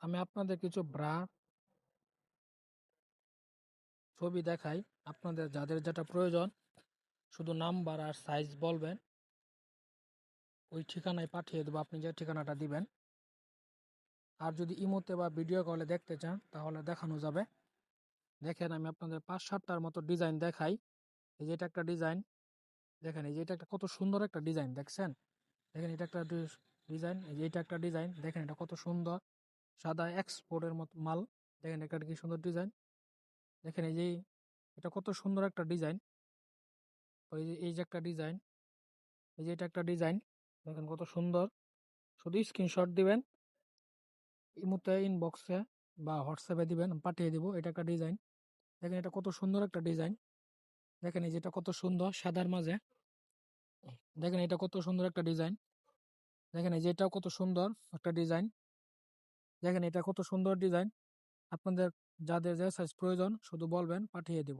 আমি আপনাদের কিছু ব্রা ছবি দেখাই। আপনাদের যাদের যেটা প্রয়োজন শুধু নাম্বার আর সাইজ বলবেন, ওই ঠিকানায় পাঠিয়ে দেবো, আপনি যে ঠিকানাটা দিবেন। আর যদি ইমোতে বা ভিডিও কলে দেখতে চান তাহলে দেখানো যাবে। দেখেন আমি আপনাদের 5-7টার মতো ডিজাইন দেখাই। এই যে এটা একটা ডিজাইন, দেখেন এই যে এটা একটা কত সুন্দর একটা ডিজাইন, দেখছেন? দেখেন এটা একটা ডিজাইন, এই যে এটা একটা ডিজাইন, দেখেন এটা কত সুন্দর, সাদা এক্সপোর্টের মতো মাল। দেখেন এটা কি সুন্দর ডিজাইন, দেখেন এই যে এটা কত সুন্দর একটা ডিজাইন। এই যে একটা ডিজাইন, এই যে এটা একটা ডিজাইন, দেখেন কত সুন্দর। শুধু স্ক্রিনশট দিবেন, ইমুতে ইনবক্সে বা হোয়াটসঅ্যাপে দিবেন, আমি পাঠিয়ে দিব। এটা একটা ডিজাইন, দেখেন এটা কত সুন্দর একটা ডিজাইন। দেখেন এই যেটা কত সুন্দর সাদার মাঝে, দেখেন এটা কত সুন্দর একটা ডিজাইন। দেখেন এই যে এটাও কত সুন্দর একটা ডিজাইন, দেখেন এটা কত সুন্দর ডিজাইন। আপনাদের যাদের যে সাইজ প্রয়োজন শুধু বলবেন, পাঠিয়ে দিব।